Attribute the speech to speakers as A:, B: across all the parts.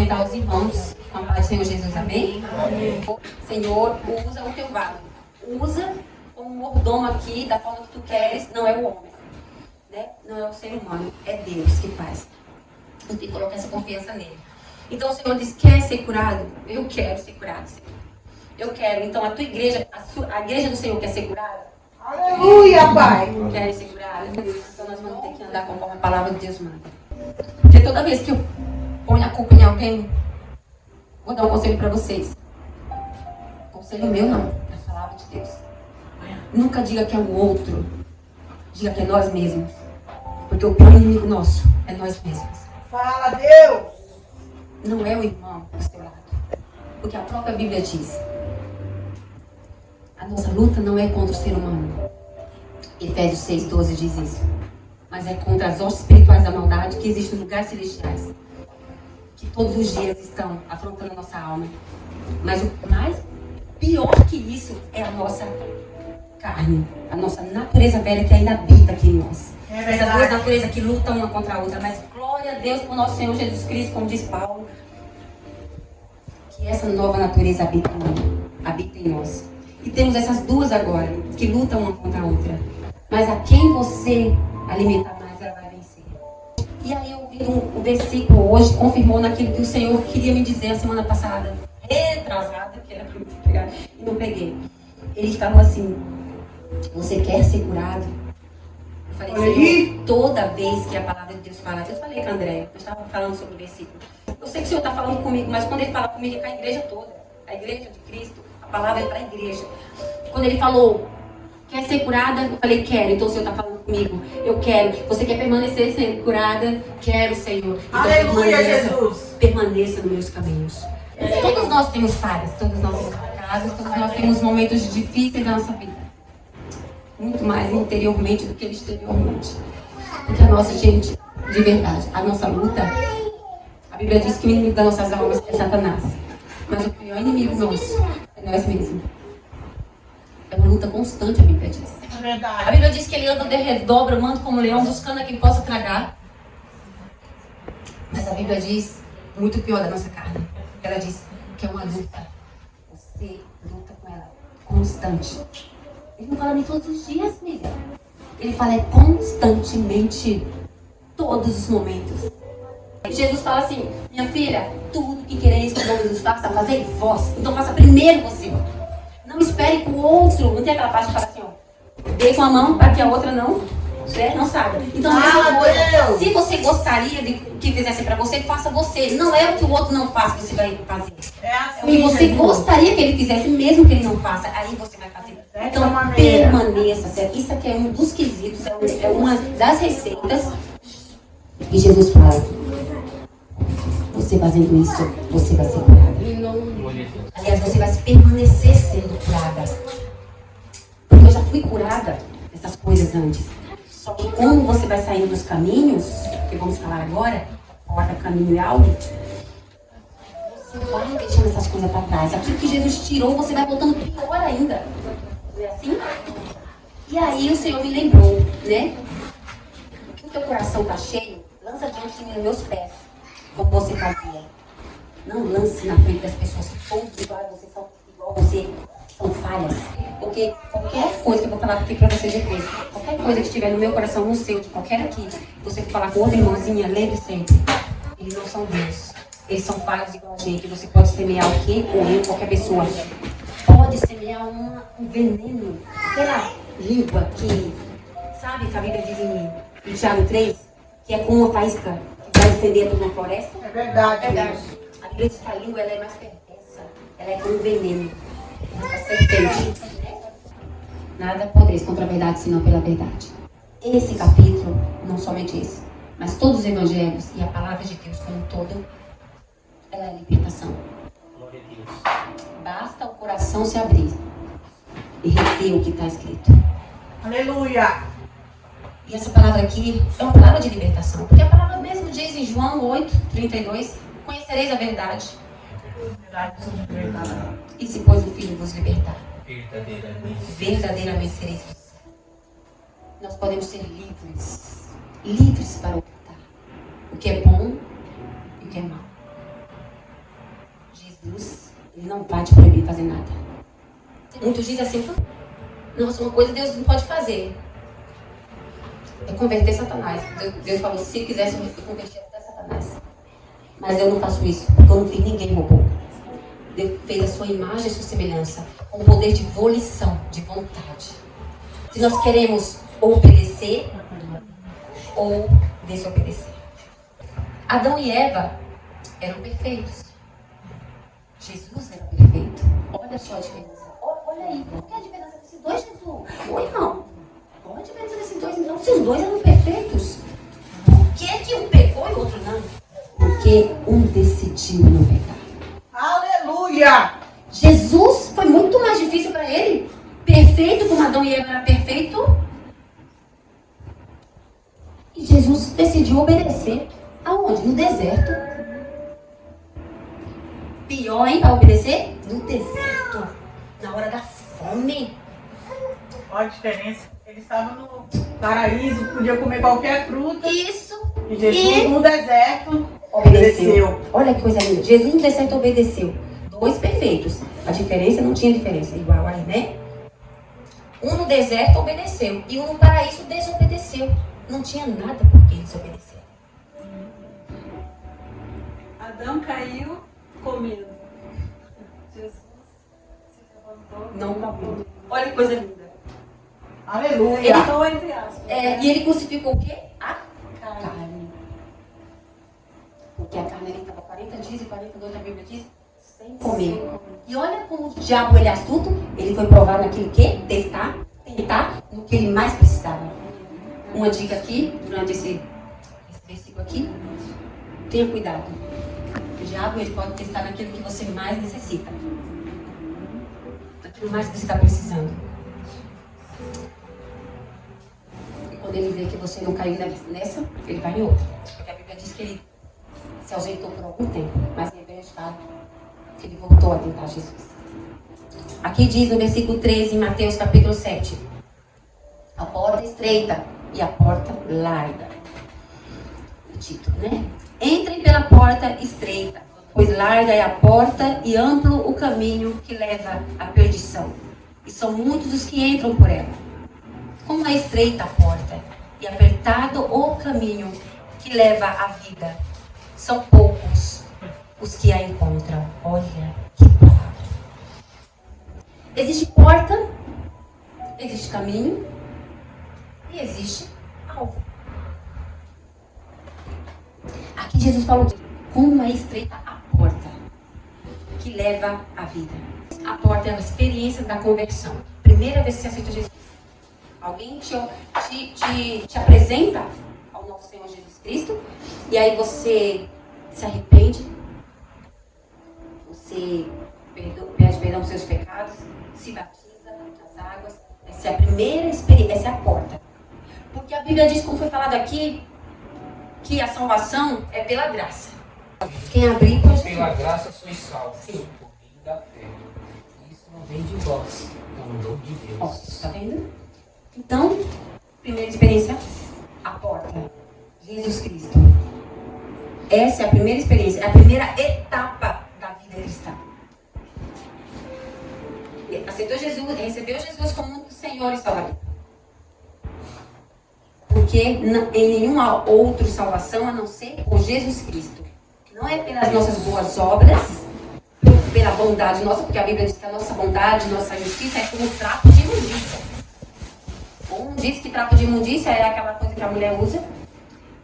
A: cumprimentar os irmãos com a paz do Senhor Jesus, amém? Amém. Senhor, usa o teu vaso. Usa como mordomo aqui, da forma que tu queres, não é o homem, né? Não é o ser humano, é Deus que faz. Eu tenho que colocar essa confiança nele. Então o Senhor diz, quer ser curado? Eu quero ser curado, Senhor. Eu quero. Então a tua igreja, a igreja do Senhor quer ser curada?
B: Aleluia, Pai.
A: Quer ser curada? Então nós vamos ter que andar conforme a palavra de Deus manda. Porque toda vez que eu ponho a culpa em alguém, vou dar um conselho para vocês. Conselho meu não, é a palavra de Deus. Nunca diga que é o outro. Diga que é nós mesmos. Porque o pior inimigo nosso é nós mesmos.
B: Fala, Deus.
A: Não é o irmão do seu lado. Porque a própria Bíblia diz. A nossa luta não é contra o ser humano. Efésios 6:12 diz isso. Mas é contra as hostes espirituais da maldade que existem nos lugares celestiais. Que todos os dias estão afrontando a nossa alma. Mas o mais pior que isso é a nossa carne. A nossa natureza velha que ainda habita aqui em nós. Essas duas naturezas que lutam uma contra a outra. Mas glória a Deus por nosso Senhor Jesus Cristo, como diz Paulo. Que essa nova natureza habita em nós. E temos essas duas agora, que lutam uma contra a outra. Mas a quem você alimentar mais, ela vai vencer. E aí eu vi um versículo hoje, confirmou naquilo que o Senhor queria me dizer a semana passada. Retrasada, que era para eu pegar, e não peguei. Ele falou assim, você quer ser curado? Eu falei, Senhor, toda vez que a palavra de Deus fala, eu falei com a André, eu estava falando sobre o versículo. Eu sei que o Senhor está falando comigo, mas quando ele fala comigo é com a igreja toda. A igreja de Cristo, a palavra é para a igreja. Quando ele falou, quer ser curada? Eu falei, quero. Então o Senhor está falando comigo. Eu quero. Você quer permanecer sendo curada? Quero, Senhor. Então,
B: aleluia, Jesus.
A: Permaneça nos meus caminhos. Todos nós temos falhas, todos nós temos fracassos, todos nós temos momentos difíceis da nossa vida. Muito mais interiormente do que exteriormente. Porque a nossa gente, de verdade, a nossa luta, a Bíblia diz que o inimigo das nossas almas é Satanás. Mas o pior inimigo nosso é nós mesmos. É uma luta constante, a Bíblia diz.
B: É verdade.
A: A Bíblia diz que ele anda de redor, bramando como leão, buscando a quem possa tragar. Mas a Bíblia diz, muito pior da nossa carne. Ela diz que é uma luta. Você luta com ela constante. Ele não fala nem todos os dias, amiga. Ele fala constantemente, todos os momentos. Jesus fala assim, minha filha, tudo que quereis que Jesus faça, fazer vós. Então faça primeiro você. Não espere que o outro. Não tem aquela parte que fala assim, ó, dê com a mão para que a outra não sabe. Então, se você gostaria de que fizesse para você, faça você. Não é o que o outro não faz que você vai fazer.
B: É assim,
A: o que você gostaria que ele fizesse, mesmo que ele não faça, aí você vai fazer. Então, permaneça. Certo? Isso aqui é um dos quesitos, é uma das receitas. E Jesus fala, você fazendo isso, você vai ser curada. Aliás, você vai permanecer sendo curada. Porque eu já fui curada dessas coisas antes. Só que como você vai saindo dos caminhos, que vamos falar agora, porta, caminho e algo, você vai deixando essas coisas para trás. Aquilo que Jesus tirou, você vai voltando pior ainda. Não é assim? E aí o Senhor me lembrou, né? Que o teu coração está cheio, lança diante de mim nos meus pés, como você fazia. Não lance na frente das pessoas que todos igual a você são igual a você, são falhas. Porque qualquer coisa que eu vou falar aqui para vocês depois, qualquer coisa que estiver no meu coração, no seu, de qualquer aqui, você for falar com outra irmãzinha, lembre sempre, eles não são Deus. Eles são falhas igual a gente. Você pode semear o quê? Ou eu, qualquer pessoa. Pode semear um veneno. Aquela língua que, sabe que a Bíblia diz em Tiago 3, que é como uma faísca que vai estender toda uma floresta?
B: É verdade.
A: É verdade. A Bíblia diz que a língua ela é mais perversa. Ela é como um veneno. Essa serpente. Nada podeis contra a verdade, senão pela verdade. Esse capítulo, não somente esse, mas todos os evangelhos e a palavra de Deus como um todo, ela é libertação.
C: Glória a Deus.
A: Basta o coração se abrir e reter o que está escrito.
B: Aleluia.
A: E essa palavra aqui é uma palavra de libertação. Porque a palavra mesmo diz em João 8:32, conhecereis a verdade. E se pois o Filho vos libertar, verdadeiramente sereis livres. Nós podemos ser livres para optar o que é bom e o que é mal. Jesus, ele não vai te proibir fazer nada. Muitos dizem assim, nossa, uma coisa Deus não pode fazer. É converter Satanás. Deus falou, se quisesse, eu convertia até Satanás. Mas eu não faço isso, porque eu não fiz ninguém roubou. Deus fez a sua imagem e a sua semelhança, com o poder de volição, de vontade. Se nós queremos obedecer ou desobedecer. Adão e Eva eram perfeitos. Jesus era perfeito. Olha só a diferença. Olha aí. Qual é a diferença desses dois, Jesus? Oi, irmão. Qual é a diferença desses dois, então? Se os dois eram perfeitos, por que um pecou e o outro não? Porque um decidiu não pecar.
B: Aleluia.
A: Jesus foi muito mais difícil para ele. Perfeito, como Adão e Eva eram perfeitos. E Jesus decidiu obedecer. Aonde? No deserto. Pior, hein, para obedecer? No deserto. Na hora da fome.
B: Olha a diferença. Ele estava no paraíso, podia comer qualquer fruta.
A: Isso.
B: E Jesus no deserto
A: Obedeceu. Olha que coisa linda. Jesus no deserto obedeceu. Dois perfeitos. A diferença não tinha diferença. Igual aí, né? Um no deserto obedeceu. E um no paraíso desobedeceu. Não tinha nada por que desobedecer.
D: Adão caiu comendo. Jesus se levantou.
A: Não comeu. Olha que coisa linda.
B: Aleluia.
A: Ele-
D: Só entre aspas.
A: E ele crucificou o quê? A carne. Porque a carne ele estava 40 dias e 42 a Bíblia diz, sem comer. E olha como o diabo ele é astuto. Ele foi provar naquilo que? Tentar no que ele mais precisava. Uma dica aqui, durante esse versículo aqui. Tenha cuidado. O diabo ele pode testar naquilo que você mais necessita. Naquilo mais que você está precisando. E quando ele vê que você não caiu nessa, ele vai em outra. Porque a Bíblia diz que ele se ausentou por algum tempo, mas em Hebreus fala que ele voltou a tentar Jesus. Aqui diz no versículo 13, em Mateus capítulo 7. A porta estreita e a porta larga. O título, né? Entrem pela porta estreita, pois larga é a porta e amplo o caminho que leva à perdição. E são muitos os que entram por ela. Como é estreita a porta e apertado o caminho que leva à vida. São poucos os que a encontram. Olha que palavra. Existe porta, existe caminho e existe alvo. Aqui Jesus falou que como é estreita a porta que leva à vida. A porta é a experiência da conversão. Primeira vez que você aceita Jesus. Alguém te apresenta ao nosso Senhor Jesus Cristo e aí você se arrepende, você pede perdão dos seus pecados, se batiza nas águas. Essa é a primeira experiência, essa é a porta. Porque a Bíblia diz, como foi falado aqui, que a salvação é pela graça. Quem abrir pode...
C: Pela graça sois salvos.
A: Sim.
C: Por meio da fé. Isso não vem de vós, é um dom de
A: Ó,
C: Deus.
A: tá vendo? Então, primeira experiência, a porta. Jesus Cristo. Essa é a primeira experiência, é a primeira etapa da vida cristã. Aceitou Jesus, recebeu Jesus como único Senhor e Salvador. Porque em nenhuma outra salvação a não ser por Jesus Cristo. Não é pelas nossas boas obras, pela bondade nossa, porque a Bíblia diz que a nossa bondade, nossa justiça é como trapo de imundícia. Um diz que trapo de imundícia é aquela coisa que a mulher usa,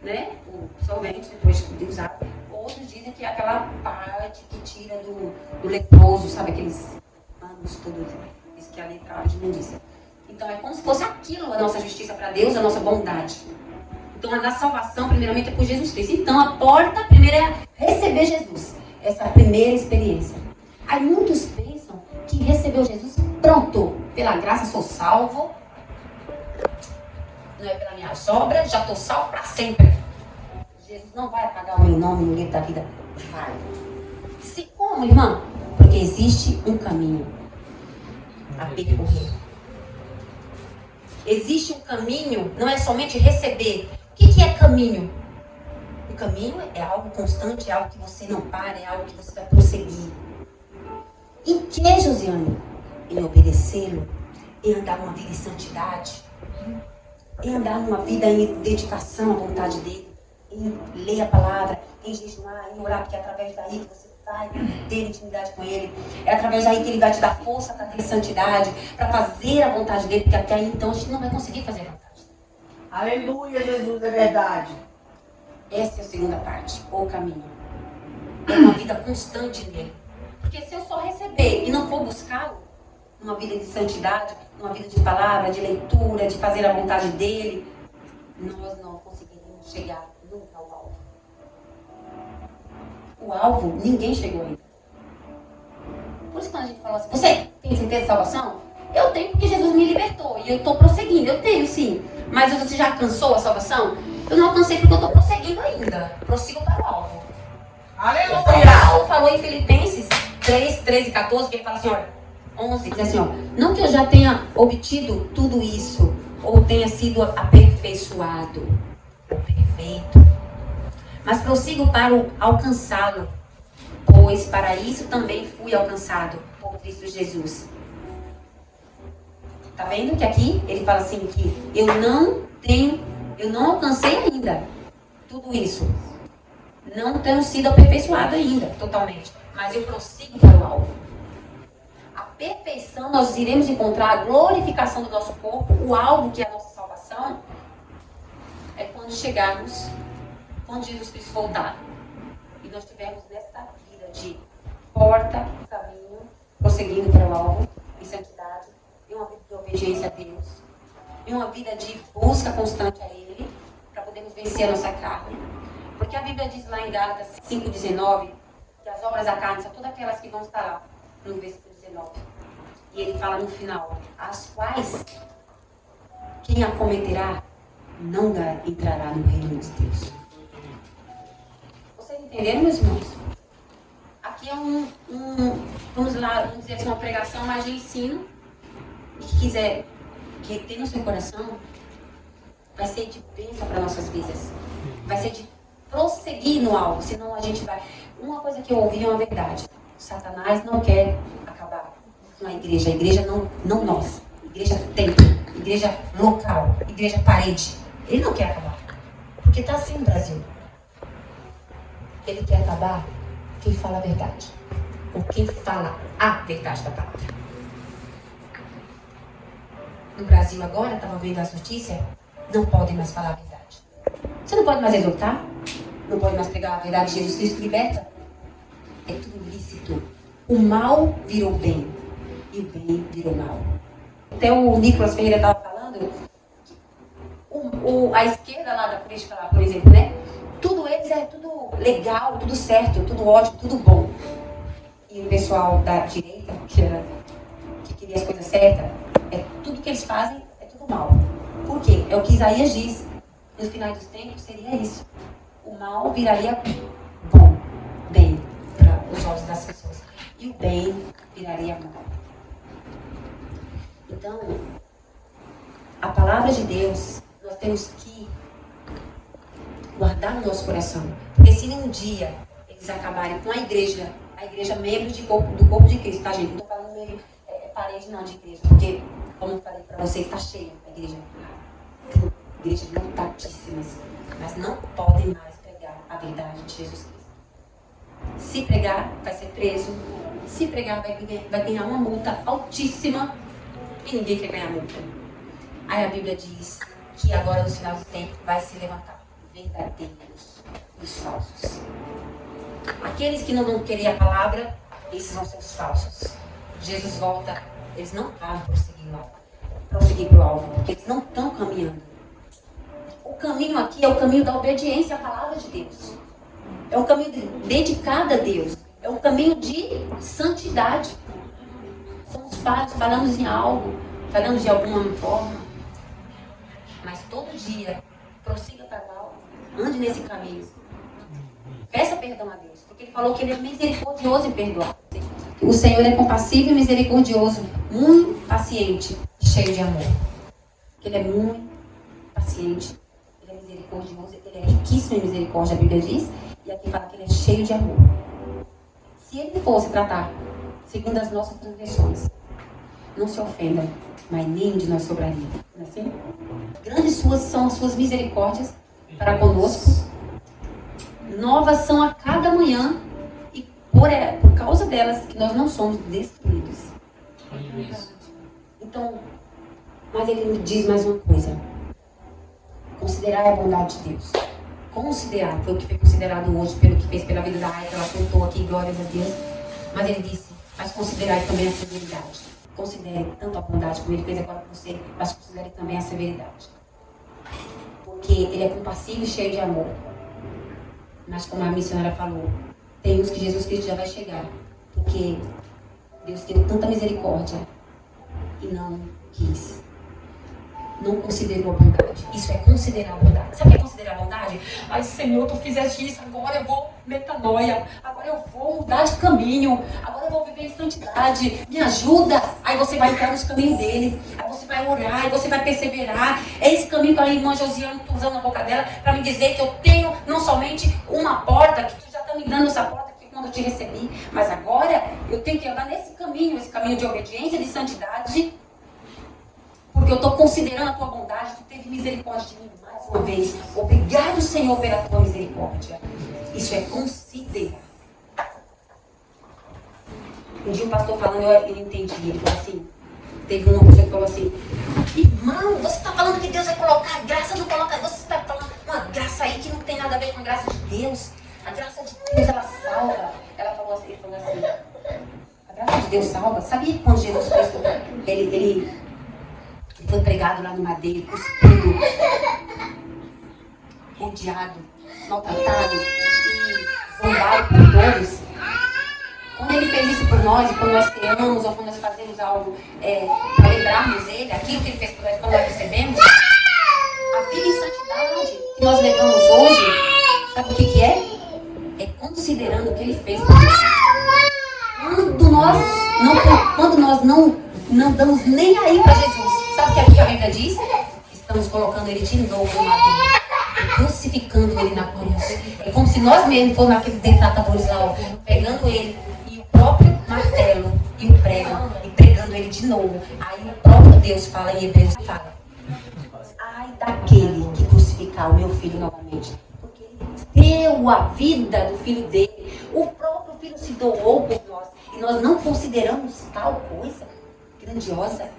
A: né? O solvente depois de usar. Outros dizem que é aquela parte que tira do leproso, sabe? Aqueles panos todos. Diz que é ali trapo de imundícia. Então é como se fosse aquilo a nossa justiça para Deus, a nossa bondade. Então a nossa salvação primeiramente é por Jesus Cristo. Então a porta primeiro é receber Jesus. Essa é a primeira experiência. Aí muitos pensam que recebeu Jesus, pronto, pela graça sou salvo. Não é pela minha obra, já estou salvo para sempre. Jesus não vai apagar o meu nome no livro da vida. Vai. Se como, irmão? Porque existe um caminho a percorrer. Existe um caminho, não é somente receber. O que é caminho? O caminho é algo constante, é algo que você não para, é algo que você vai prosseguir. Em que, Josiane? Em obedecê-lo, em andar uma vida em santidade, em andar numa vida em dedicação à vontade dele, em ler a palavra, em jejuar, em orar, porque é através daí que você vai ter intimidade com ele. É através daí que ele vai te dar força para ter santidade, para fazer a vontade dele, porque até aí então a gente não vai conseguir fazer a vontade dele.
B: Aleluia, Jesus, é verdade.
A: Essa é a segunda parte, o caminho. É uma vida constante nele. Porque se eu só receber e não for buscá-lo, uma vida de santidade, uma vida de palavra, de leitura, de fazer a vontade dele, nós não conseguiremos chegar nunca ao alvo. O alvo, ninguém chegou ainda. Por isso quando a gente fala assim, você tem certeza de salvação? Eu tenho porque Jesus me libertou e eu estou prosseguindo, eu tenho sim. Mas você já alcançou a salvação? Eu não alcancei porque eu estou prosseguindo ainda. Prossigo para o alvo.
B: Aleluia!
A: Paulo falou em Filipenses 3, 13 e 14, que ele fala assim, olha, 11, diz assim, ó, não que eu já tenha obtido tudo isso, ou tenha sido aperfeiçoado, ou perfeito, mas prossigo para alcançá-lo, pois para isso também fui alcançado por Cristo Jesus. Tá vendo que aqui ele fala assim que eu não alcancei ainda tudo isso. Não tenho sido aperfeiçoado ainda, totalmente. Mas eu prossigo para o alvo. A perfeição, nós iremos encontrar a glorificação do nosso corpo, o alvo que é a nossa salvação, é quando chegarmos, quando Jesus Cristo voltar. E nós estivermos nesta vida de porta, caminho, prosseguindo para o alvo, em santidade, e uma vida de obediência a Deus, e uma vida de busca constante a Ele, para podermos vencer a nossa carne. Porque a Bíblia diz lá em Gálatas 5,19 que as obras da carne são todas aquelas que vão estar lá, no versículo 19. E ele fala no final, as quais quem a cometerá não entrará no reino de Deus. Vocês entenderam, meus irmãos? Aqui é vamos dizer assim, uma pregação mais de ensino. E que quiser ter no seu coração, vai ser de bênção para nossas vidas. Vai ser de prosseguir no alvo, senão a gente vai... Uma coisa que eu ouvi é uma verdade. Satanás não quer acabar com a igreja não nós. Igreja templo, igreja local, igreja parede. Ele não quer acabar. Porque está assim no Brasil. Ele quer acabar quem fala a verdade. Ou quem fala a verdade da palavra. No Brasil agora, estava vendo as notícias, não podem mais falar a verdade. Você não pode mais exortar? Não pode mais pregar a verdade de Jesus Cristo liberta? É tudo lícito. O mal virou bem. E o bem virou mal. Até o Nicolas Ferreira estava falando, a esquerda lá da política, lá, por exemplo, né? Tudo eles é tudo legal, tudo certo, tudo ótimo, tudo bom. E o pessoal da direita, que queria as coisas certas, tudo que eles fazem é tudo mal. Por quê? É o que Isaías diz. No final dos tempos seria isso. O mal viraria bom, bem, para os olhos das pessoas. E o bem viraria mal. Então, a palavra de Deus, nós temos que guardar no nosso coração. Porque se um dia eles acabarem com a igreja membro do corpo de Cristo, tá, gente? Não estou falando meio parede não de igreja, porque, como eu falei para vocês, está cheia a igreja. Tem igrejas lotadíssimas, mas não podem mais pregar a verdade de Jesus Cristo. Se pregar, vai ser preso. Se pregar, vai ganhar uma multa altíssima. E ninguém quer ganhar multa. Aí a Bíblia diz que agora, no final do tempo, vai se levantar verdadeiros os falsos. Aqueles que não vão querer a palavra, esses vão ser os falsos. Jesus volta, eles não vão prosseguir para o alvo, porque eles não estão caminhando. O caminho aqui é o caminho da obediência à palavra de Deus. É um caminho dedicado a Deus. É um caminho de santidade. Somos falhos, falamos em algo, falamos de alguma forma. Mas todo dia, prossiga para o alvo. Ande nesse caminho. Peça perdão a Deus, porque Ele falou que Ele é misericordioso em perdoar. O Senhor é compassivo e misericordioso, muito paciente e cheio de amor. Ele é muito paciente, Ele é misericordioso, Ele é riquíssimo em misericórdia, a Bíblia diz. E aqui fala que Ele é cheio de amor. Se Ele fosse tratar segundo as nossas transgressões. Não se ofenda, mas nem de nós sobraria. Não é assim? Grandes são as suas misericórdias para conosco. Novas são a cada manhã. E por causa delas que nós não somos destruídos. Então, mas ele me diz mais uma coisa. Considerar a bondade de Deus. Considerar, foi o que foi considerado hoje, pelo que fez pela vida da Aya, que ela contou aqui, glórias a Deus. Mas ele disse, mas considerai também a severidade. Considere tanto a bondade como ele fez agora com você, mas considere também a severidade. Porque ele é compassivo e cheio de amor. Mas como a missionária falou, tem uns que Jesus Cristo já vai chegar. Porque Deus deu tanta misericórdia e não quis. Não considerou a bondade. Isso é considerar a bondade. Sabe o que é considerar a bondade? Ai, Senhor, tu fizeste isso, agora eu vou metanoia. Agora eu vou mudar de caminho. Agora eu vou viver em santidade. Me ajuda. Aí você vai entrar nos caminhos dele. Aí você vai orar, aí você vai perseverar. É esse caminho que a irmã Josiane está usando na boca dela para me dizer que eu tenho não somente uma porta, que tu já está me dando essa porta que quando eu te recebi, mas agora eu tenho que andar nesse caminho, esse caminho de obediência, de santidade. Porque eu estou considerando a tua bondade, tu teve misericórdia de mim mais uma vez. Obrigado, Senhor, pela tua misericórdia. Isso é considerar. Um dia um pastor falando, eu entendi. Ele falou assim, teve uma pessoa que falou assim, irmão, você está falando que Deus vai colocar graça, não coloca, você está falando uma graça aí que não tem nada a ver com a graça de Deus. A graça de Deus, ela salva. Ela falou assim, ele falou assim, a graça de Deus salva. Sabia que quando Jesus Cristo, ele foi pregado lá no madeiro, cuspido, odiado, maltratado e zombado por todos. Quando ele fez isso por nós, e quando nós criamos ou quando nós fazemos algo para lembrarmos ele, aquilo que ele fez por nós, quando nós recebemos, a vida em santidade que nós levamos hoje, sabe o que é? É considerando o que ele fez por nós. Quando nós não damos nem aí para Jesus, sabe o que a Bíblia diz? Estamos colocando ele de novo no madeiro, crucificando ele na cruz. É como se nós mesmos fôssemos naqueles detratadores lá, ó, pegando ele e o próprio martelo e o prego e pregando ele de novo. Aí o próprio Deus fala em Hebreus, fala, ai daquele que crucificar o meu filho novamente. Porque ele deu a vida do filho dele. O próprio filho se doou por nós. E nós não consideramos tal coisa grandiosa.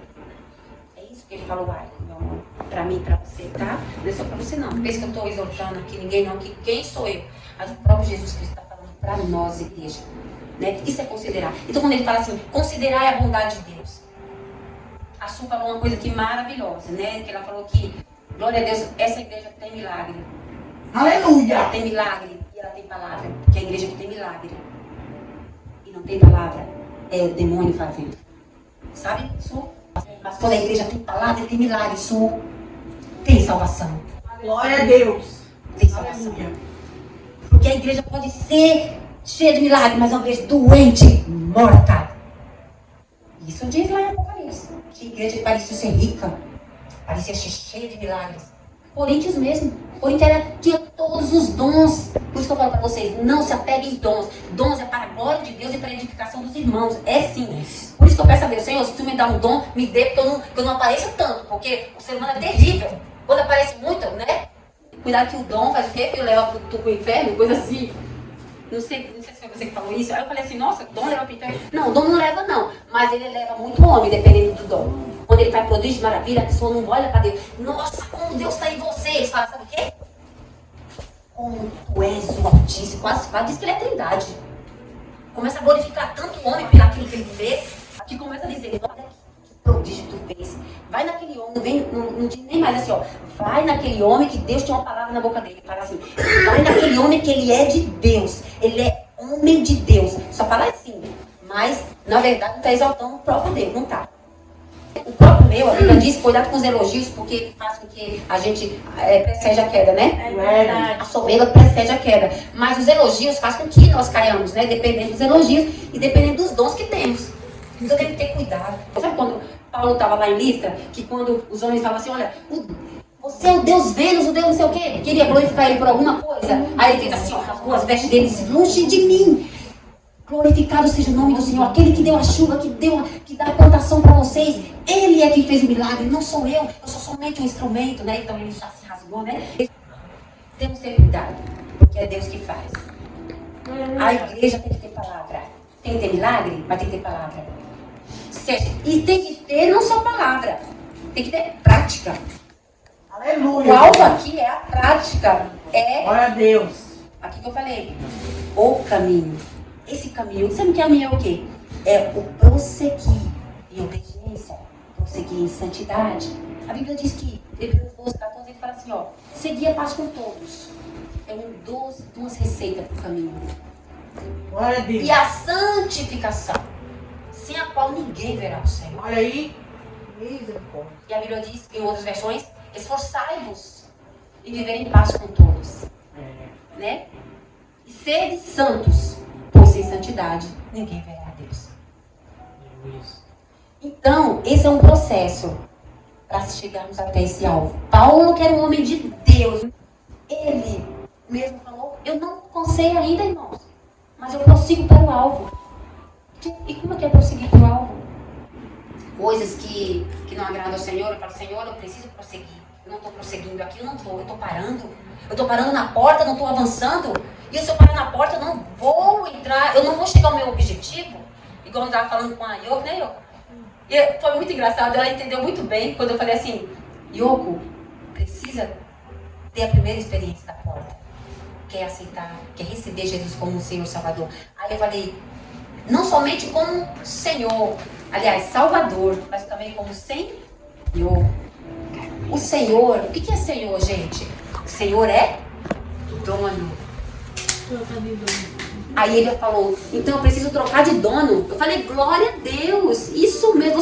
A: É isso que ele falou, ai, meu amor, pra mim, pra você, tá? Não é só pra você não. Não pensa que eu tô exaltando aqui ninguém não, que quem sou eu? Mas o próprio Jesus Cristo está falando pra nós, igreja. Né? Isso é considerar. Então quando ele fala assim, considerar a bondade de Deus. A Su falou uma coisa aqui maravilhosa, né? Que ela falou que, glória a Deus, essa igreja tem milagre.
B: Aleluia!
A: Ela tem milagre e ela tem palavra. Que é a igreja que tem milagre e não tem palavra, é o demônio fazendo. Sabe, Su? Mas quando a igreja tem palavra, tem milagre, Su. Tem salvação.
B: Glória a Deus!
A: Tem salvação. Porque a igreja pode ser cheia de milagre, mas é uma igreja doente, morta. Isso diz lá em Apocalipse. Que a igreja parecia ser rica, parecia ser cheia de milagres. Coríntios mesmo. Coríntios tinha todos os dons. Por isso que eu falo para vocês, não se apeguem em dons. Dons é para a glória de Deus e para a edificação dos irmãos. É sim. Por isso que eu peço a Deus, Senhor, se tu me dá um dom, me dê, porque eu não apareça tanto. Porque o ser humano é terrível. Quando aparece muito, né? Cuidado que o dom faz o quê? Que leva pro inferno, coisa assim. Não sei se foi você que falou isso. Aí eu falei assim, nossa, o dom leva pro inferno. Não, o dom não leva não. Mas ele leva muito homem, dependendo do dom. Quando ele faz prodígio de maravilha, a pessoa não olha para Deus. Nossa, como Deus está em você. Eles falam, sabe o quê? Como tu és o Altíssimo. Quase diz que ele é trindade. Começa a glorificar tanto o homem pelo aquilo que ele fez. Aqui começa a dizer, olha que prodígio que tu fez. Vai naquele homem, não diz nem mais assim, ó. Vai naquele homem que Deus tem uma palavra na boca dele. Fala assim, vai naquele homem que ele é de Deus. Ele é homem de Deus. Só fala assim. Mas, na verdade, não está exaltando o próprio Deus, não está. O próprio meu, a Bíblia diz, cuidado com os elogios, porque ele faz com que a gente precede a queda, né?
D: É verdade.
A: A soberba precede a queda. Mas os elogios fazem com que nós caiamos, né? Dependendo dos elogios e dependendo dos dons que temos. Então tem que ter cuidado. Sabe quando Paulo estava lá em Listra, que quando os homens falavam assim, olha, você é o Deus Vênus, o Deus não sei o quê, queria glorificar ele por alguma coisa. Aí ele fez assim, ó, rasgou as vestes dele e disse, longe de mim. Glorificado seja o nome do Senhor. Aquele que deu a chuva, que dá a plantação para vocês. Ele é quem fez o milagre, não sou eu. Eu sou somente um instrumento, né? Então ele já se rasgou, né? Temos que ter cuidado, porque é Deus que faz. A igreja tem que ter palavra. Tem que ter milagre, mas tem que ter palavra. E tem que ter não só palavra, tem que ter prática.
B: Aleluia.
A: O alvo aqui é a prática.
B: Glória a Deus.
A: Aqui que eu falei. O caminho. Esse caminho, sabe o que é o quê? É o prosseguir em obediência, prosseguir em santidade. A Bíblia diz que, Hebreus 12, 14, ele fala assim, ó, seguir a paz com todos. É duas receitas para o caminho.
B: Glória a Deus.
A: E a santificação, sem a qual ninguém verá o Senhor.
B: Olha aí. Misericórdia.
A: E a Bíblia diz, em outras versões, esforçai-vos em viver em paz com todos. Né? E sede santos, pois sem santidade ninguém verá a Deus. Então, esse é um processo para chegarmos até esse alvo. Paulo, que era um homem de Deus, ele mesmo falou, eu não alcancei ainda, irmãos, mas eu prossigo para o alvo. E como é que é prosseguir para o alvo? Coisas que não agradam ao Senhor, eu falo, Senhor, eu preciso prosseguir. Eu não estou prosseguindo aqui, eu estou parando. Eu estou parando na porta, não estou avançando. E se eu parar na porta, eu não vou entrar, eu não vou chegar ao meu objetivo. Igual eu estava falando com a Yoko, né, Yoko? E foi muito engraçado, ela entendeu muito bem quando eu falei assim, Yoko, precisa ter a primeira experiência da porta. Quer aceitar, quer receber Jesus como o Senhor Salvador. Aí eu falei, não somente como Senhor, aliás, Salvador, mas também como Senhor. O Senhor, o que é Senhor, gente? O Senhor é dono. Aí ele falou, então eu preciso trocar de dono. Eu falei, glória a Deus, isso mesmo,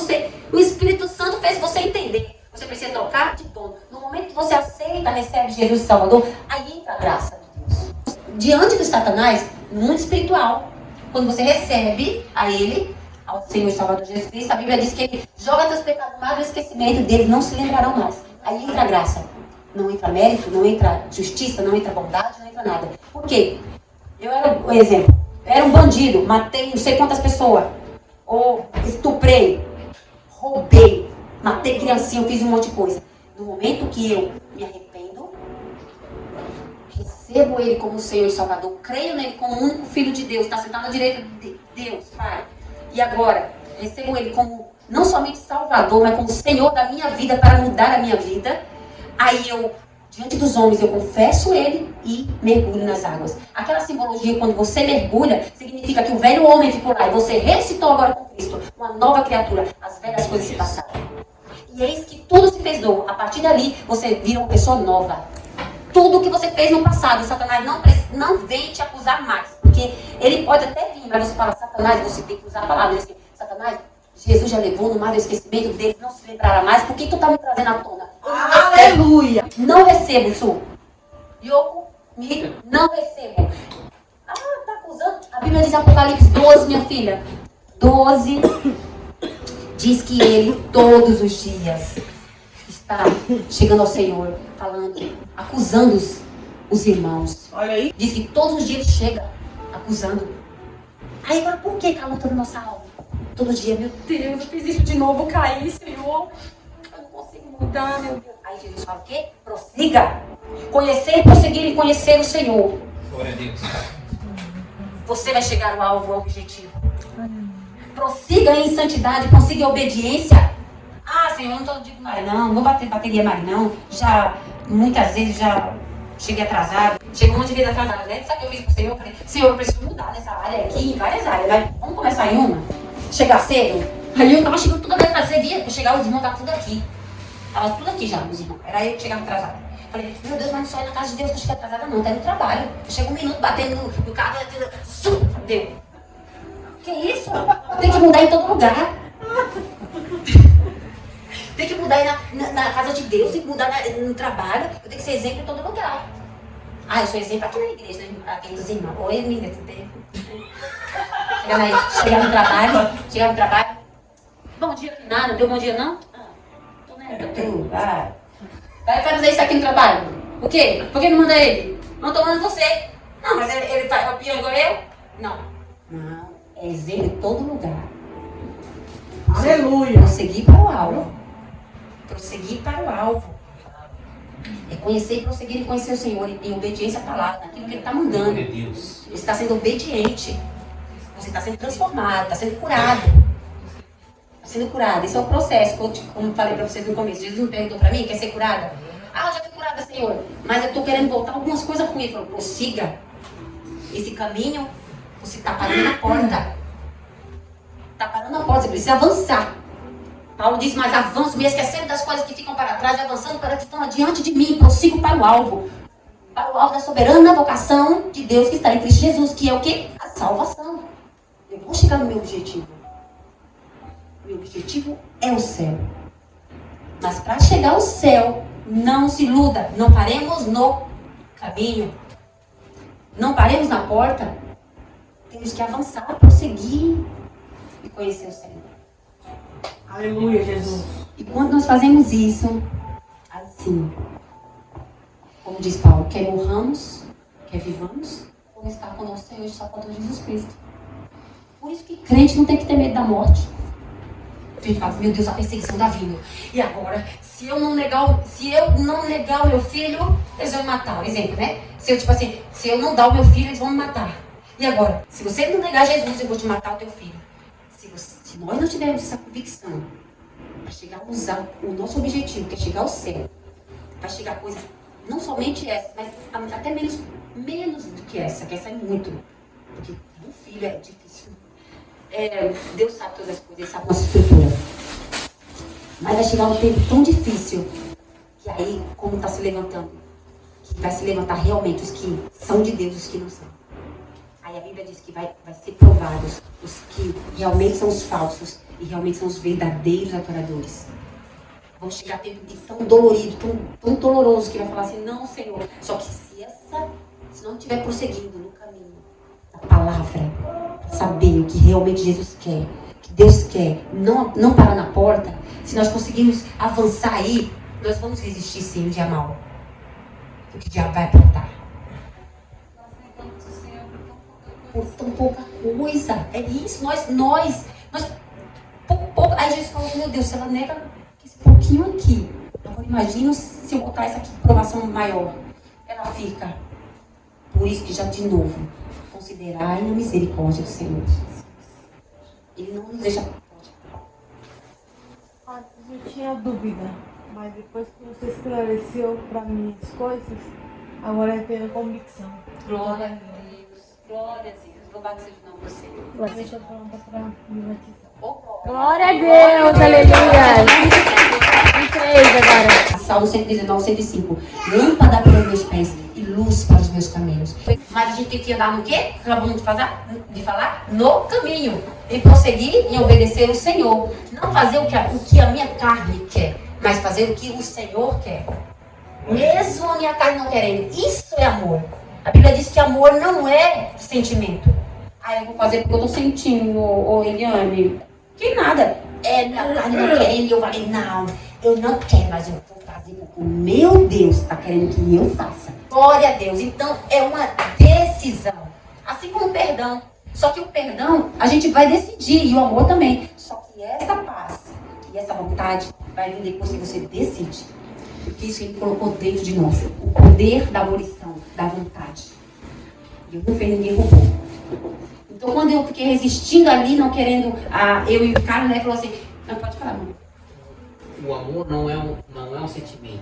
A: o Espírito Santo fez você entender. Você precisa trocar de dono. No momento que você aceita, recebe Jesus Salvador, aí entra a graça de Deus. Diante do Satanás, mundo espiritual, quando você recebe a ele, ao Senhor Salvador Jesus Cristo, a Bíblia diz que ele joga teus pecados no mar do esquecimento dele, não se lembrarão mais. Aí entra a graça. Não entra mérito, não entra justiça, não entra bondade, não entra nada. Por quê? Eu era, por exemplo, era um bandido, matei não sei quantas pessoas, ou estuprei, roubei, matei criancinha, eu fiz um monte de coisa. No momento que eu me arrependo, recebo ele como Senhor e Salvador, creio nele como o único Filho de Deus, está sentado à direita de Deus, Pai. E agora, recebo ele como não somente Salvador, mas como Senhor da minha vida, para mudar a minha vida. Aí eu, diante dos homens, eu confesso ele e mergulho nas águas. Aquela simbologia, quando você mergulha, significa que o velho homem ficou lá e você ressuscitou agora com Cristo, uma nova criatura. As velhas coisas se passaram. E eis que tudo se fez novo. A partir dali, você vira uma pessoa nova. Tudo que você fez no passado, Satanás não vem te acusar mais. Porque ele pode até vir, mas você fala, Satanás, você tem que usar a palavra. Assim, Satanás, Jesus já levou no mar do esquecimento deles, não se lembrará mais. Por que tu está me trazendo à tona?
B: Aleluia!
A: Não recebo isso. Yoko, não recebo. Ah, tá acusando? A Bíblia diz em Apocalipse 12, minha filha. 12 diz que ele todos os dias está chegando ao Senhor, falando, acusando os irmãos.
B: Olha aí.
A: Diz que todos os dias ele chega acusando. Aí agora por que a luta da nossa alma? Todo dia, meu Deus, eu fiz isso de novo, caí, Senhor. Eu não consigo mudar, meu Deus. Aí Jesus fala o quê? Prossiga. Conhecer, prosseguir e conhecer o Senhor.
C: Glória a Deus.
A: Você vai chegar ao alvo, ao objetivo. Prossiga em santidade, prossiga em obediência. Ah, Senhor, eu não digo mais não, não vou bateria mais não. Já, muitas vezes, já cheguei atrasado. Chegou um monte de vezes atrasado, né? Sabe o que eu fiz com o Senhor? Eu falei, Senhor, eu preciso mudar nessa área aqui, em várias áreas. Mas vamos começar em uma? Chegar cedo? Aí eu tava chegando tudo atrasado. Você via? Eu chegava, os irmãos estavam tudo aqui. Tava tudo aqui já, os irmãos. Era eu que chegava atrasado. Falei, meu Deus, mas não só na casa de Deus que eu cheguei atrasada não, tá no trabalho. Eu chego um minuto batendo no carro, deu. Que isso? Tem que mudar em todo lugar. Tem que mudar na casa de Deus, tem que mudar no trabalho. Eu tenho que ser exemplo em todo lugar. Ah, eu sou exemplo aqui na igreja, né? Aqui dos irmãos. Oi, amiga, tudo bem? Chegar no trabalho. Bom dia, nada, não deu bom dia não? Tô nada, tu, vai. Vai fazer isso aqui no trabalho. O quê? Por que não manda ele? Não tô mandando você. Não, mas ele faz o pior igual eu? Não. É exemplo em todo lugar.
B: Aleluia.
A: Prosseguir para o alvo. Prosseguir para o alvo. É conhecer e prosseguir e conhecer o Senhor em obediência à palavra, naquilo que Ele está mandando.
C: Glória a Deus.
A: Você está sendo obediente. Você está sendo transformado, está sendo curado. Está sendo curado. Esse é o processo, como eu falei para vocês no começo. Jesus não perguntou para mim, quer ser curada? Ah, eu já fui curada, Senhor. Mas eu estou querendo voltar algumas coisas com Ele. Ele falou, prossiga esse caminho. Você está parando na porta. Está parando na porta, você precisa avançar. Paulo diz, mas avanço, me esquecendo das coisas que ficam para trás, avançando para que estão adiante de mim, prossigo para o alvo. Para o alvo da soberana vocação de Deus que está em Cristo Jesus, que é o quê? A salvação. Eu vou chegar no meu objetivo. Meu objetivo é o céu. Mas para chegar ao céu, não se iluda, não paremos no caminho. Não paremos na porta. Temos que avançar, prosseguir e conhecer o Senhor.
B: Aleluia, Jesus.
A: E quando nós fazemos isso, assim, como diz Paulo, quer morramos, quer vivamos, vamos estar com o nosso Senhor e Salvador Jesus Cristo. Por isso que crente não tem que ter medo da morte. A gente fala, meu Deus, a perseguição está vindo. E agora, se eu não negar o meu filho, eles vão me matar. Por exemplo, né? Se eu não dar o meu filho, eles vão me matar. E agora, se você não negar Jesus, eu vou te matar o teu filho. Se nós não tivermos essa convicção, para chegar a usar o nosso objetivo, que é chegar ao céu, vai chegar coisas, não somente essa, mas até menos do que essa é muito. Porque um filho é difícil. Deus sabe todas as coisas, Ele sabe a nossa estrutura. Mas vai chegar um tempo tão difícil, que aí, como está se levantando, que vai se levantar realmente os que são de Deus e os que não são. Aí a Bíblia diz que vai ser provados os que realmente são os falsos e realmente são os verdadeiros adoradores. Vão chegar a tempo de tão dolorido, tão doloroso, que vai falar assim, não, Senhor. Só que se não estiver prosseguindo no caminho da palavra, saber o que realmente Jesus quer, que Deus quer, não parar na porta, se nós conseguirmos avançar aí, nós vamos resistir sim o dia mal. Porque o diabo vai aprontar. Por tão pouca coisa. É isso. Nós pouco. Aí Jesus falou, meu Deus, se ela nega esse pouquinho aqui. Agora imagina se eu botar essa aqui, provação maior. Ela fica. Por isso que já de novo, considerai a misericórdia do Senhor. Ele não nos deixa.
E: Eu tinha dúvida, mas depois que você esclareceu para mim as coisas, agora eu tenho convicção.
A: Glória a Deus. Glória a Deus. Louvado seja o nome do Senhor.
E: Deixa eu pronta para me batizar.
A: Glória
E: a Deus, aleluia. 3 agora.
A: Salmo 119, 105. Lâmpada para os meus pés e luz para os meus caminhos. Mas a gente tem que andar no quê? Acabamos de falar? No caminho. E prosseguir em obedecer o Senhor. Não fazer o que a minha carne quer, mas fazer o que o Senhor quer. Mesmo a minha carne não querendo. Isso é amor. A Bíblia diz que amor não é sentimento. Eu vou fazer porque eu tô sentindo, Eliane. Que nada. Minha carne não querendo. E eu falei, não, eu não quero, mas eu vou fazer porque o meu Deus está querendo que eu faça. Glória a Deus. Então, é uma decisão. Assim como o perdão. Só que o perdão, a gente vai decidir. E o amor também. Só que essa paz e essa vontade vai vir depois que você decide. Porque isso Ele colocou dentro de nós. O poder da abolição, da vontade. Deus não fez ninguém roubou. Então, quando eu fiquei resistindo ali, não querendo, eu e o cara, né, falou assim, não pode falar, não.
C: O amor não é um sentimento.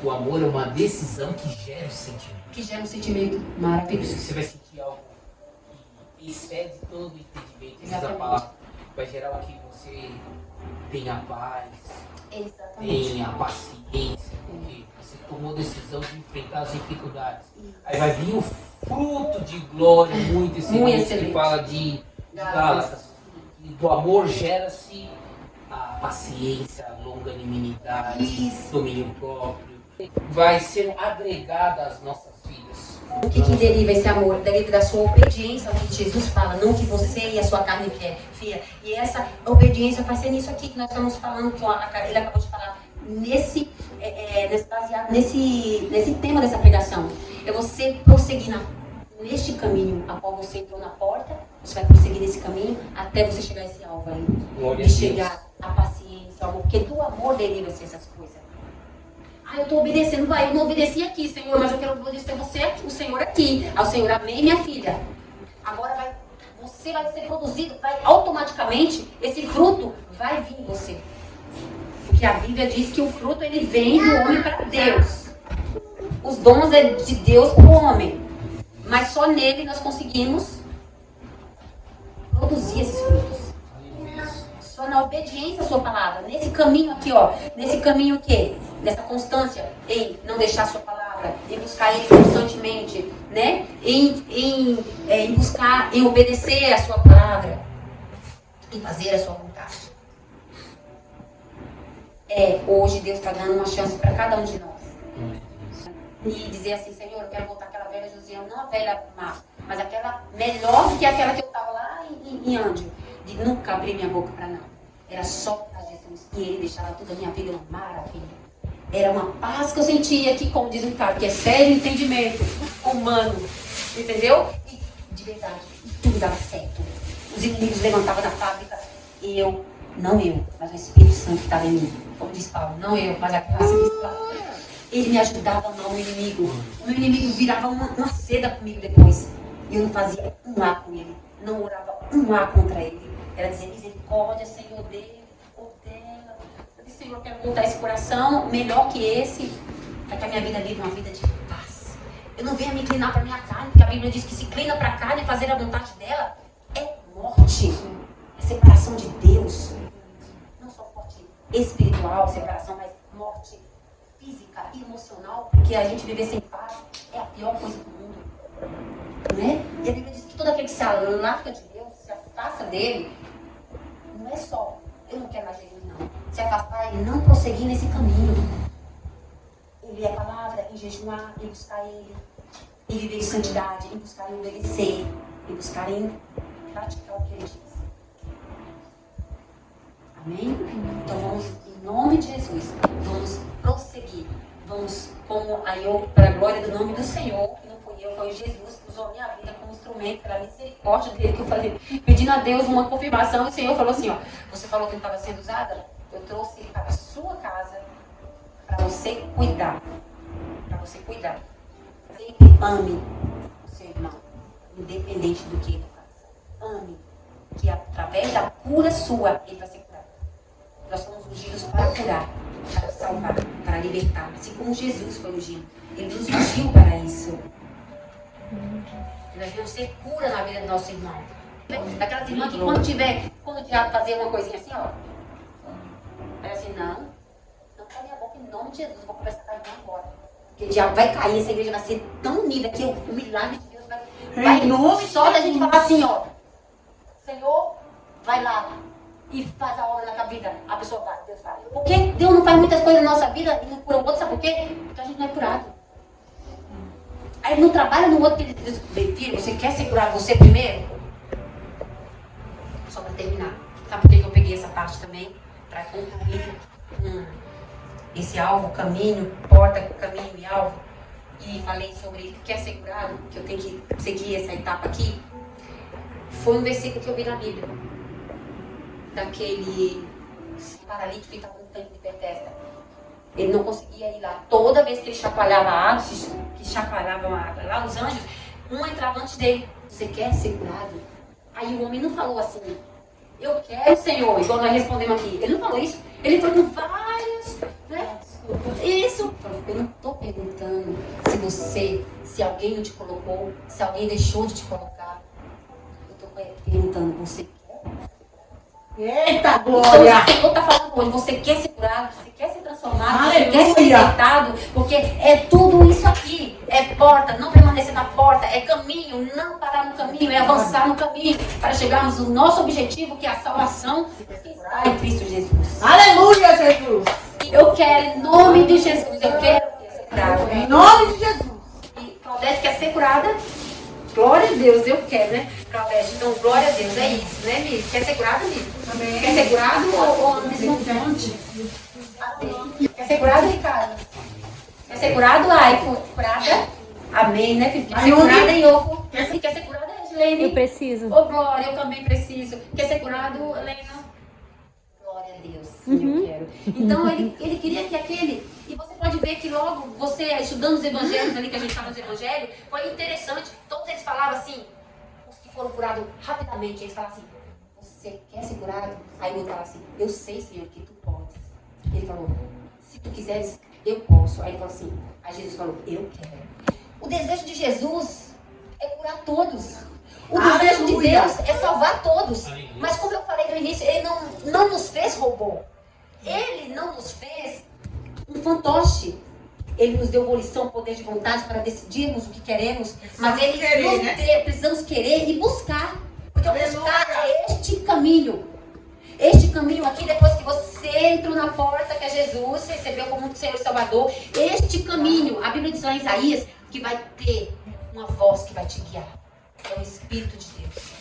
C: O amor é uma decisão que gera o sentimento.
A: Que gera um sentimento
C: Por isso
A: maravilhoso.
C: que você vai sentir algo que excede todo o entendimento. Essa
A: Exatamente.
C: palavra vai gerar o que você tenha paz,
A: Exatamente.
C: tenha paciência, porque você tomou a decisão de enfrentar as dificuldades. Aí vai vir o fruto de glória muito excelente que fala de Gálatas. E do amor gera-se a paciência, a longanimidade, domínio próprio. Vai ser agregada às nossas vidas.
A: O que deriva esse amor? Deriva da sua obediência ao que Jesus fala, não que você e a sua carne quer, filha. E essa obediência vai ser nisso aqui que nós estamos falando, que ele acabou de falar, baseado nesse tema dessa pregação. É você prosseguir neste caminho a qual você entrou na porta Você vai prosseguir nesse caminho até você chegar a esse alvo aí.
C: Glória
A: De
C: a Deus.
A: chegar a paciência, o amor. Porque do amor deriva-se essas coisas. Ah, eu estou obedecendo, vai, eu não obedeci aqui, Senhor, mas eu quero obedecer você aqui, o Senhor aqui. Ao Senhor, amém, minha filha. Agora você vai ser produzido, vai automaticamente, esse fruto vai vir em você. Porque a Bíblia diz que o fruto ele vem do homem para Deus. Os dons é de Deus para o homem. Mas só nele nós conseguimos produzir esses frutos. Só na obediência à sua palavra. Nesse caminho aqui, ó. Nesse caminho o quê? Nessa constância em não deixar a sua palavra, em buscar ele constantemente, né? Em buscar, em obedecer a sua palavra, em fazer a sua vontade. Hoje Deus está dando uma chance para cada um de nós. E dizer assim, Senhor, eu quero voltar àquela velha Josiane, não a velha má, mas aquela melhor do que aquela que eu estava lá em Ândio, de nunca abrir minha boca para nada. Era só para Jesus. E ele deixava toda a minha vida uma maravilha. Era uma paz que eu sentia que, como diz um cara, que é sério entendimento humano. Entendeu? E de verdade, tudo dava certo. Os inimigos levantavam da fábrica. Não eu, mas o Espírito Santo que estava em mim. Como diz Paulo, não eu, mas a graça que estava. Ele me ajudava a amar o inimigo. O meu inimigo virava uma seda comigo depois. E eu não fazia um A com ele. Não orava um A contra ele. Era dizer, misericórdia, Senhor, dele ou dela. Eu disse, Senhor, eu quero voltar esse coração melhor que esse. Para que a minha vida viva uma vida de paz. Eu não venho me inclinar para a minha carne, porque a Bíblia diz que se inclina para a carne e fazer a vontade dela é morte. É separação de Deus. Não só morte espiritual, separação, mas morte física e emocional, porque a gente viver sem paz é a pior coisa do mundo. Não é? E a Bíblia diz que todo aquele que se alarga de Deus, se afasta dele, não é só, eu não quero mais Jesus, não. Se afastar e não prosseguir nesse caminho. Em ler a palavra, em jejuar, em buscar ele, em viver em santidade, em buscar em obedecer, em buscar em praticar o que ele diz. Amém? Então vamos, em nome de Jesus, vamos prosseguir. Vamos, como para a glória do nome do Senhor, que não fui eu, foi Jesus que usou a minha vida como instrumento pela misericórdia dele, que eu falei, pedindo a Deus uma confirmação. E o Senhor falou assim, ó, você falou que não estava sendo usada? Eu trouxe ele para a sua casa para você cuidar. Para você cuidar. Sempre ame o seu irmão, independente do que ele faça. Ame, que através da cura sua, ele vai ser curado. Nós somos ungidos para curar, para salvar, para libertar. Assim como Jesus foi ungido. Ele nos ungiu para isso. Nós devemos ser cura na vida do nosso irmão. Daquelas irmãs que quando o diabo fazer uma coisinha assim, ó. Aí assim, não cala minha boca em nome de Jesus, eu vou conversar com a irmã agora. Porque o diabo vai cair, essa igreja vai ser tão unida que o milagre de Deus vai só da gente falar assim, ó. Senhor, vai lá e faz a obra na tua vida. A pessoa vai, Deus vai. Porque Deus não faz muitas coisas na nossa vida e não cura o outro, sabe por quê? Porque a gente não é curado. Aí não trabalha no outro que ele diz, bem, filho, você quer ser curado você primeiro? Só para terminar. Sabe por que eu peguei essa parte também? Para concluir esse alvo, caminho, porta, caminho e alvo. E falei sobre quer ser curado, que eu tenho que seguir essa etapa aqui. Foi um versículo que eu vi na Bíblia. Daquele paralítico que estava no tanque de Betesda. Ele não conseguia ir lá. Toda vez que ele chacoalhava a água, que chacoalhava a água lá, os anjos, um entrava antes dele. Você quer ser curado? Aí o homem não falou assim, eu quero, Senhor, igual nós respondemos aqui. Ele não falou isso. Ele falou com vários, né? Isso. Eu não estou perguntando se alguém não te colocou, se alguém deixou de te colocar. Eu estou perguntando, você quer?
B: Eita, glória!
A: Então, o Senhor está falando hoje, você quer ser curado, você quer ser transformado, você quer ser libertado, porque é tudo isso aqui. É porta, não permanecer na porta, é caminho, não parar no caminho, é avançar no caminho, para chegarmos no nosso objetivo, que é a salvação que está em Cristo Jesus.
B: Aleluia, Jesus!
A: Eu quero, em nome de Jesus, eu quero ser curado.
B: Em nome de Jesus!
A: E Claudete quer ser curada? Glória a Deus, eu quero, né? Claudete, então glória a Deus, é isso, né, Miri? Quer ser curado, Miri?
B: Amém.
A: Quer ser curado ou desconfiante? Quer ser curado, Ricardo? Quer ser curado, Aiko? Curada? Amém, né, filho? Quer ser curada, Yoko? Quer ser curada, Lene.
F: Eu preciso.
A: Ô, Glória, eu também preciso. Quer ser curado, Lena? Glória a Deus, sim, eu quero. Então, ele queria que aquele... E você pode ver que logo, você estudando os evangelhos ali, que a gente fala nos evangelhos, foi interessante. Todos eles falavam assim, os que foram curados rapidamente, eles falavam assim, você quer ser curado? Aí o outro falava assim, eu sei, Senhor, que tu podes. Ele falou, se tu quiseres, eu posso. Aí ele falou assim, aí Jesus falou, eu quero. O desejo de Jesus é curar todos. O desejo de Deus é salvar todos. Mas como eu falei no início, ele não nos fez robô. Ele não nos fez um fantoche. Ele nos deu volição, poder de vontade para decidirmos o que queremos. Mas precisamos querer e buscar. Porque buscar é este caminho. Este caminho aqui, depois que você entrou na porta, que é Jesus, você recebeu como um Senhor e Salvador. Este caminho, a Bíblia diz lá em Isaías, que vai ter uma voz que vai te guiar. É o Espírito de Deus.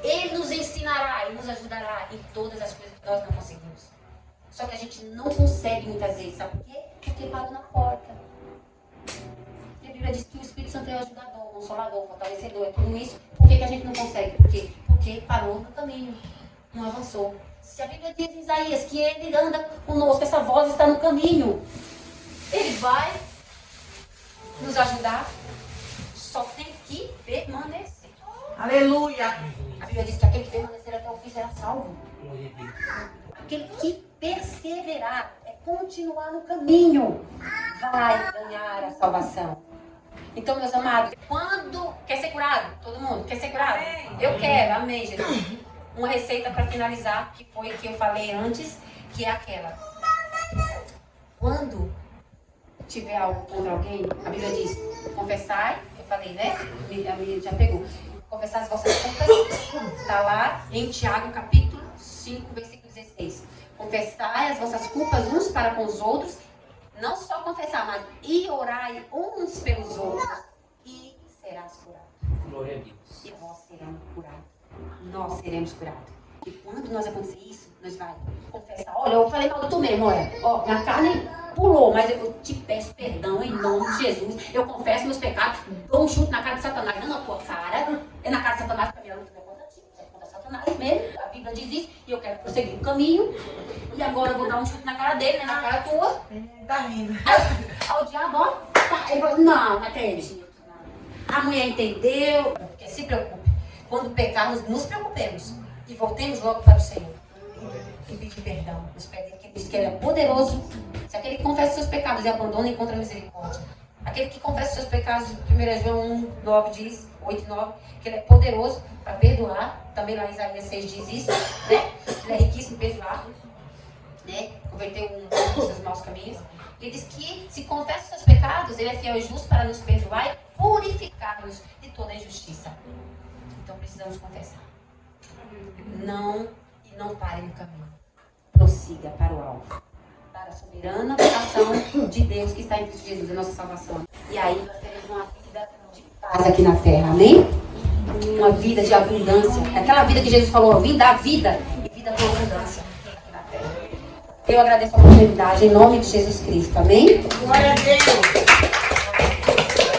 A: Ele nos ensinará e nos ajudará em todas as coisas que nós não conseguimos. Só que a gente não consegue muitas vezes, sabe por quê? Porque parou na porta. E a Bíblia diz que o Espírito Santo é o ajudador, o consolador, o fortalecedor, é tudo isso. Por que a gente não consegue? Por quê? Porque parou no caminho, não avançou. Se a Bíblia diz em Isaías que ele anda conosco, essa voz está no caminho, ele vai nos ajudar, só tem que permanecer.
B: Aleluia.
A: A Bíblia diz que aquele que permanecer até o fim será salvo. Aquele que perseverar, é continuar no caminho, vai ganhar a salvação. Então, meus amados, quando quer ser curado? Todo mundo quer ser curado? Eu quero, amém, Jesus. Uma receita para finalizar, que foi que eu falei antes, que é aquela. Quando tiver algo contra alguém, a Bíblia diz, confessai, eu falei, né? A minha já pegou. Confessar as vossas culpas, está lá em Tiago, capítulo 5, versículo 16. Confessai as vossas culpas uns para com os outros, não só confessar, mas e orai uns pelos outros, e serás curado.
C: Glória a Deus.
A: E nós seremos curados. Nós seremos curados. E quando nós acontecer isso, nós vamos confessar. Olha, eu falei mal do tu mesmo, olha. Ó, minha carne pulou, mas eu te peço perdão em nome de Jesus. Eu confesso meus pecados, dou um chute na cara de Satanás, não na tua cara. É na cara de Satanás, porque a minha luta não é contra ti, é contra Satanás mesmo. A Bíblia diz isso, e eu quero prosseguir o caminho. E agora eu vou dar um chute na cara dele, né, na cara tua.
B: Tá rindo.
A: Aí o diabo, ó, tá. Ele falou, não acredito. A mulher entendeu, porque se preocupe. Quando pecarmos, nos preocupemos. E voltemos logo para o Senhor. E pedir perdão. Nos pede que diz que Ele é poderoso. Se aquele que confessa os seus pecados e abandona, encontra misericórdia. Aquele que confessa os seus pecados, 1 João 1, 9 diz, 8 e 9, que Ele é poderoso para perdoar. Também lá em Isaías 6 diz isso, né? Ele é riquíssimo em perdoar, né? Converteu dos seus maus caminhos. Ele diz que se confessa os seus pecados, Ele é fiel e justo para nos perdoar e purificar-nos de toda injustiça. Então precisamos confessar. Não pare no caminho. Prossiga para o alvo. Para a soberana vocação de Deus que está em Cristo Jesus, a nossa salvação. E aí nós teremos uma vida de paz aqui na terra, amém? Uma vida de abundância. Aquela vida que Jesus falou, vim dar vida e vida com abundância aqui na terra. Eu agradeço a oportunidade em nome de Jesus Cristo, amém?
B: Glória a Deus.